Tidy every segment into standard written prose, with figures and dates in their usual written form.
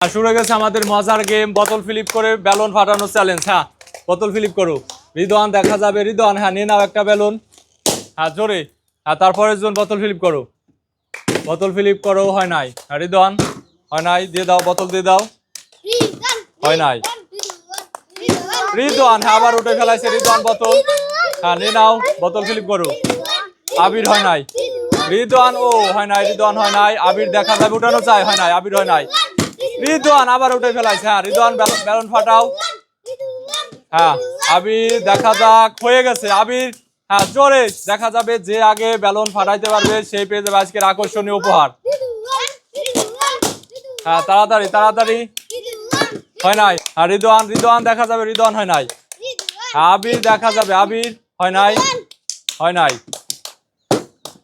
শুরু হয়ে গেছে আমাদের মজার গেম বোতল ফ্লিপ করে বেলুন ফাটানো চ্যালেঞ্জ। হ্যাঁ, বোতল ফ্লিপ করো। রিদওয়ান দেখা যাবে। রিদওয়ান, হ্যাঁ নিয়ে নাও একটা বেলুন। হ্যাঁ জোরে। হ্যাঁ তারপরের জন বোতল ফ্লিপ করো। বোতল ফ্লিপ করো, হয় নাই। হ্যাঁ রিদওয়ান, হয় নাই। দিয়ে দাও, বোতল দিয়ে দাও। হয় নাই। রিদওয়ান, হ্যাঁ আবার উঠে ফেলাইছে রিদওয়ান বোতল। হ্যাঁ নিয়ে নাও, বোতল ফ্লিপ করো। আবির, হয় নাই। রিদওয়ান, ও হয় নাই। রিদওয়ান হয় নাই। আবির দেখা যাবে, উঠানো চাই, হয় নাই। আবির হয় নাই। রিদওয়ান আবার উঠে ফেলাইছে। হ্যাঁ রিদওয়ান, বেলুন ফাটাও। হ্যাঁ আবির দেখা যাক, হয়ে গেছে আবির। হ্যাঁ জোরে। দেখা যাবে যে আগে বেলুন ফাটাইতে পারবে সেই পেয়ে যাবে আজকের আকর্ষণীয় উপহার। হ্যাঁ তাড়াতাড়ি তাড়াতাড়ি। হয় নাই। আর রিদওয়ান, রিদওয়ান দেখা যাবে। রিদওয়ান হয় নাই। আবির দেখা যাবে। আবির হয় নাই। হয় নাই।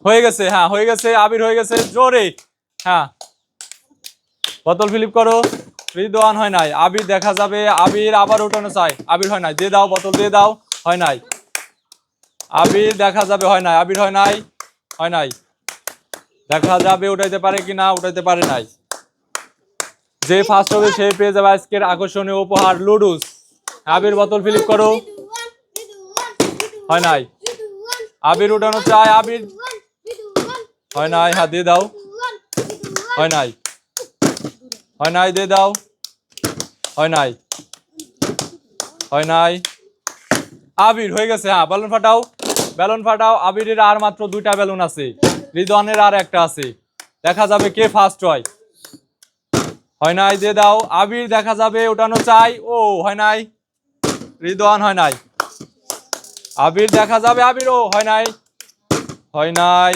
হয়ে গেছে। হ্যাঁ হয়ে গেছে। আবির হয়ে গেছে। জোরে। হ্যাঁ বোতল ফ্লিপ করো। রিদওয়ান হয় নাই। আবির দেখা যাবে। আবির আবার উঠানো চাই। আবির হয় নাই। দিয়ে দাও, বোতল দিয়ে দাও। হয় নাই। আবির দেখা যাবে। হয় নাই। আবির হয় নাই। হয় নাই। দেখা যাবে উঠাইতে পারে কিনা। উঠাইতে পারে নাই। যে ফার্স্ট হবে সে পেয়ে যাবে আজকের আকর্ষণীয় উপহার লুডুস। আবির বোতল ফ্লিপ করো। হয় নাই। আবির উঠানো চাই। আবির হয় নাই। হ্যাঁ দিয়ে দাও। হয় নাই। হয় নাই। দিয়ে দাও। হয় নাই। হয় নাই। আবির হয়ে গেছে। হ্যাঁ বেলুন ফাটাও। বেলুন ফাটাও। আবিরের আর মাত্র 2টা বেলুন আছে। রিদওয়ানের আর একটা আছে। দেখা যাবে কে ফার্স্ট হয়। হয় নাই। দিয়ে দাও। আবির দেখা যাবে, উঠানো চাই। ও হয় নাই। রিদওয়ান হয় নাই। আবির দেখা যাবে। আবির, ও হয় নাই। হয় নাই।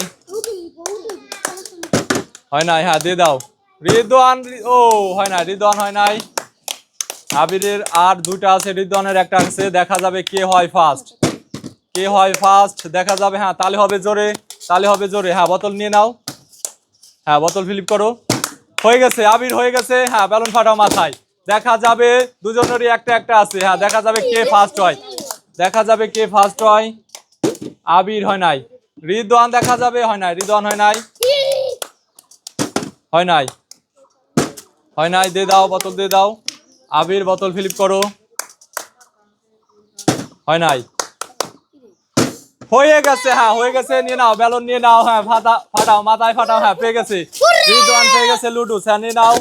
হয় নাই। হ্যাঁ দিয়ে দাও। রিদওয়ান, ও হয় নাই। রিদওয়ান হয় নাই। আবিরের আর 2টা আছে। রিদওয়ানের একটা আছে। দেখা যাবে কে হয় ফার্স্ট। কে হয় ফার্স্ট দেখা যাবে। হ্যাঁ তালে হবে জোরে। তালে হবে জোরে। হ্যাঁ বোতল নিয়ে নাও। হ্যাঁ বোতল ফ্লিপ করো। হয়ে গেছে। আবির হয়ে গেছে। হ্যাঁ বেলুন ফাটাও মাথায়। দেখা যাবে দুজনেরই একটা একটা আছে। হ্যাঁ দেখা যাবে কে ফার্স্ট হয়। দেখা যাবে কে ফার্স্ট হয়। আবির হয় নাই। রিদওয়ান দেখা যাবে। হয় নাই। রিদওয়ান হয় নাই। হয় নাই। হয় নাই। দিয়ে দাও, বোতল দিয়ে দাও। আবির বোতল ফ্লিপ করো। হয় নাই। হয়ে গেছে। হ্যাঁ হয়ে গেছে। নিয়ে নাও, বেলুন নিয়ে নাও। হ্যাঁ ফাটাও, মাথায় ফাটাও। হ্যাঁ পেয়ে গেছে। রিদওয়ান পেয়ে গেছে লুডুস। হ্যাঁ নিয়ে নাও।